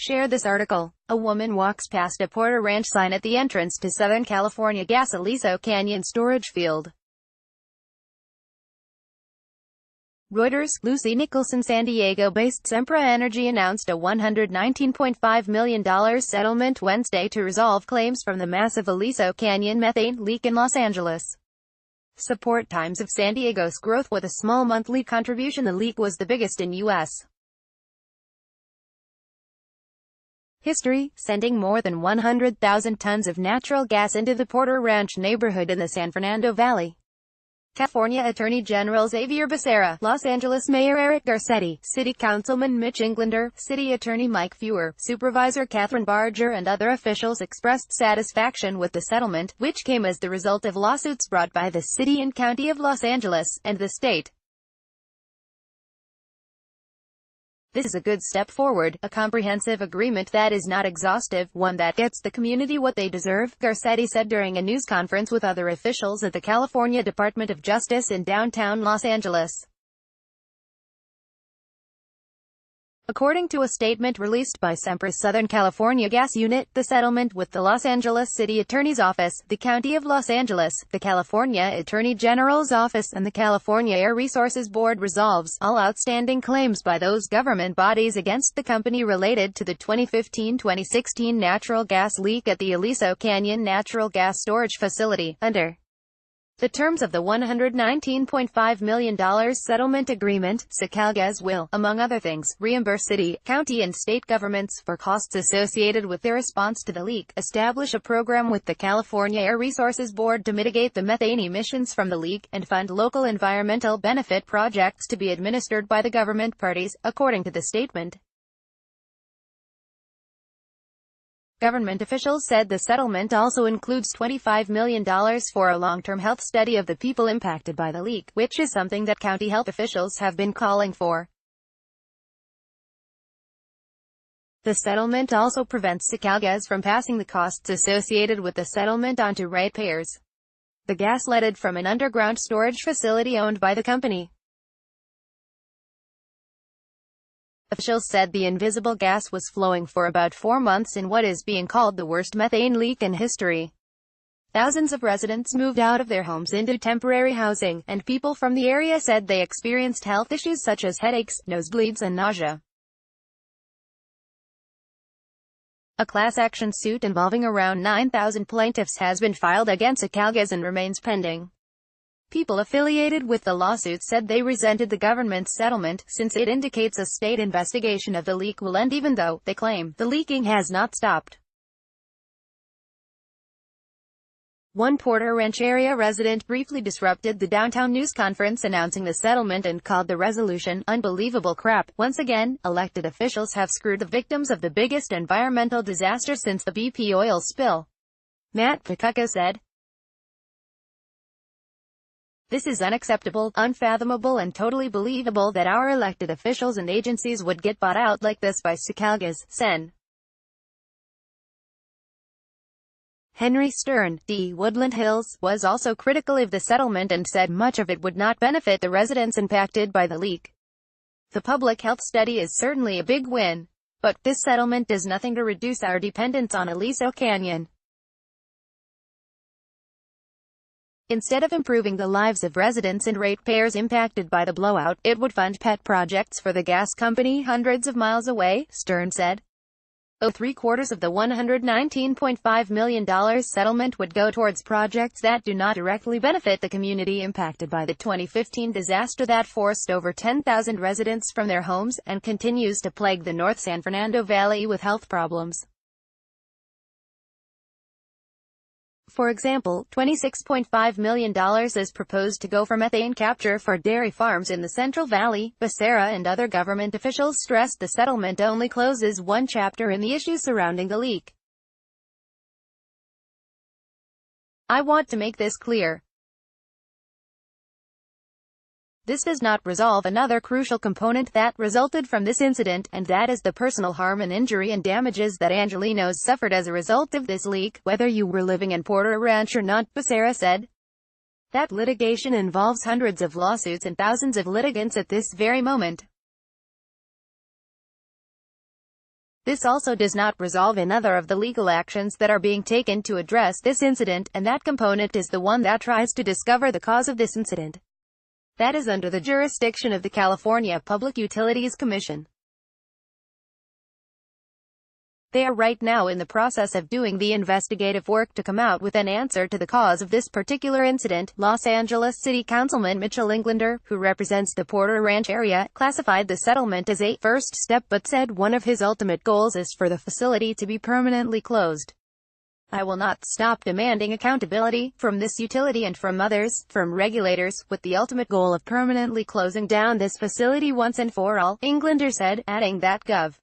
Share this article. A woman walks past a Porter Ranch sign at the entrance to Southern California Gas Aliso Canyon storage field. Reuters. Lucy Nicholson. San Diego-based Sempra Energy announced a $119.5 million settlement Wednesday to resolve claims from the massive Aliso Canyon methane leak in Los Angeles. Support Times of San Diego's growth with a small monthly contribution. The leak was the biggest in U.S. history, sending more than 100,000 tons of natural gas into the Porter Ranch neighborhood in the San Fernando Valley. California Attorney General Xavier Becerra, Los Angeles Mayor Eric Garcetti, City Councilman Mitch Englander, City Attorney Mike Feuer, Supervisor Catherine Barger and other officials expressed satisfaction with the settlement, which came as the result of lawsuits brought by the City and County of Los Angeles, and the state. This is a good step forward, a comprehensive agreement that is not exhaustive, one that gets the community what they deserve, Garcetti said during a news conference with other officials at the California Department of Justice in downtown Los Angeles. According to a statement released by Sempra's Southern California Gas Unit, the settlement with the Los Angeles City Attorney's Office, the County of Los Angeles, the California Attorney General's Office and the California Air Resources Board resolves all outstanding claims by those government bodies against the company related to the 2015-2016 natural gas leak at the Aliso Canyon natural gas storage facility, under the terms of the $119.5 million settlement agreement. SoCalGas will, among other things, reimburse city, county and state governments for costs associated with their response to the leak, establish a program with the California Air Resources Board to mitigate the methane emissions from the leak, and fund local environmental benefit projects to be administered by the government parties, according to the statement. Government officials said the settlement also includes $25 million for a long-term health study of the people impacted by the leak, which is something that county health officials have been calling for. The settlement also prevents SoCalGas from passing the costs associated with the settlement onto ratepayers. The gas leaded from an underground storage facility owned by the company. Officials said the invisible gas was flowing for about 4 months in what is being called the worst methane leak in history. Thousands of residents moved out of their homes into temporary housing, and people from the area said they experienced health issues such as headaches, nosebleeds and nausea. A class action suit involving around 9,000 plaintiffs has been filed against SoCalGas and remains pending. People affiliated with the lawsuit said they resented the government's settlement, since it indicates a state investigation of the leak will end even though, they claim, the leaking has not stopped. One Porter Ranch area resident briefly disrupted the downtown news conference announcing the settlement and called the resolution, "unbelievable crap." Once again, elected officials have screwed the victims of the biggest environmental disaster since the BP oil spill. Matt Pikuka said, "This is unacceptable, unfathomable and totally believable that our elected officials and agencies would get bought out like this by SoCalGas." Sen. Henry Stern, D. Woodland Hills, was also critical of the settlement and said much of it would not benefit the residents impacted by the leak. "The public health study is certainly a big win. But this settlement does nothing to reduce our dependence on Aliso Canyon. Instead of improving the lives of residents and ratepayers impacted by the blowout, it would fund pet projects for the gas company hundreds of miles away," Stern said. Three-quarters of the $119.5 million settlement would go towards projects that do not directly benefit the community impacted by the 2015 disaster that forced over 10,000 residents from their homes, and continues to plague the North San Fernando Valley with health problems. For example, $26.5 million is proposed to go for methane capture for dairy farms in the Central Valley. Becerra and other government officials stressed the settlement only closes one chapter in the issues surrounding the leak. "I want to make this clear. This does not resolve another crucial component that resulted from this incident, and that is the personal harm and injury and damages that Angelenos suffered as a result of this leak, whether you were living in Porter Ranch or not," Becerra said. "That litigation involves hundreds of lawsuits and thousands of litigants at this very moment. This also does not resolve another of the legal actions that are being taken to address this incident, and that component is the one that tries to discover the cause of this incident. That is under the jurisdiction of the California Public Utilities Commission. They are right now in the process of doing the investigative work to come out with an answer to the cause of this particular incident. Los Angeles City Councilman Mitchell Englander, who represents the Porter Ranch area, classified the settlement as a first step but said one of his ultimate goals is for the facility to be permanently closed. I will not stop demanding accountability, from this utility and from others, from regulators, with the ultimate goal of permanently closing down this facility once and for all, Englander said, adding that Gov.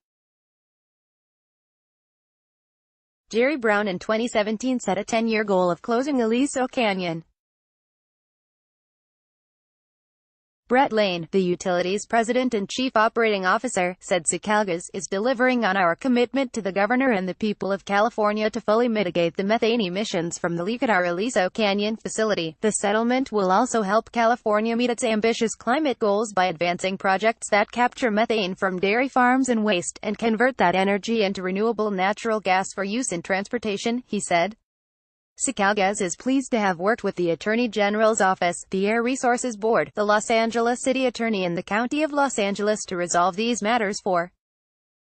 Jerry Brown in 2017 set a 10-year goal of closing Aliso Canyon. Brett Lane, the utility's president and chief operating officer, said SoCalGas is delivering on our commitment to the governor and the people of California to fully mitigate the methane emissions from the leak at our Aliso Canyon facility. The settlement will also help California meet its ambitious climate goals by advancing projects that capture methane from dairy farms and waste, and convert that energy into renewable natural gas for use in transportation, he said. SoCalGas is pleased to have worked with the Attorney General's Office, the Air Resources Board, the Los Angeles City Attorney and the County of Los Angeles to resolve these matters for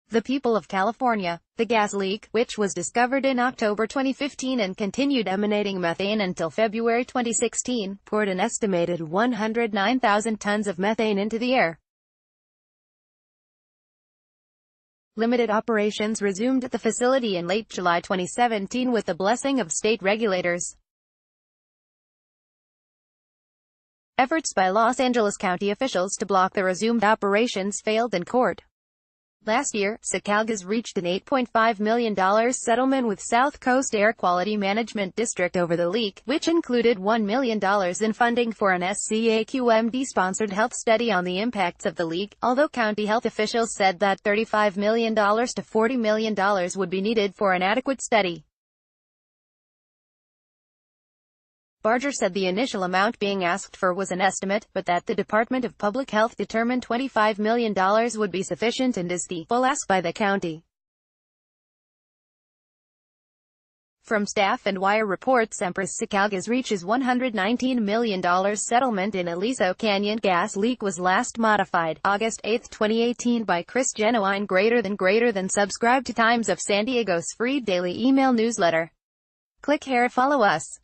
the people of California. The gas leak, which was discovered in October 2015 and continued emanating methane until February 2016, poured an estimated 109,000 tons of methane into the air. Limited operations resumed at the facility in late July 2017 with the blessing of state regulators. Efforts by Los Angeles County officials to block the resumed operations failed in court. Last year, SoCalGas reached an $8.5 million settlement with South Coast Air Quality Management District over the leak, which included $1 million in funding for an SCAQMD-sponsored health study on the impacts of the leak, although county health officials said that $35 million to $40 million would be needed for an adequate study. Barger said the initial amount being asked for was an estimate, but that the Department of Public Health determined $25 million would be sufficient and is the full ask by the county. From staff and wire reports, Sempra's SoCalGas reaches $119 million settlement in Aliso Canyon gas leak was last modified, August 8, 2018 by Chris Genuine. Greater than subscribe to Times of San Diego's free daily email newsletter. Click here to follow us.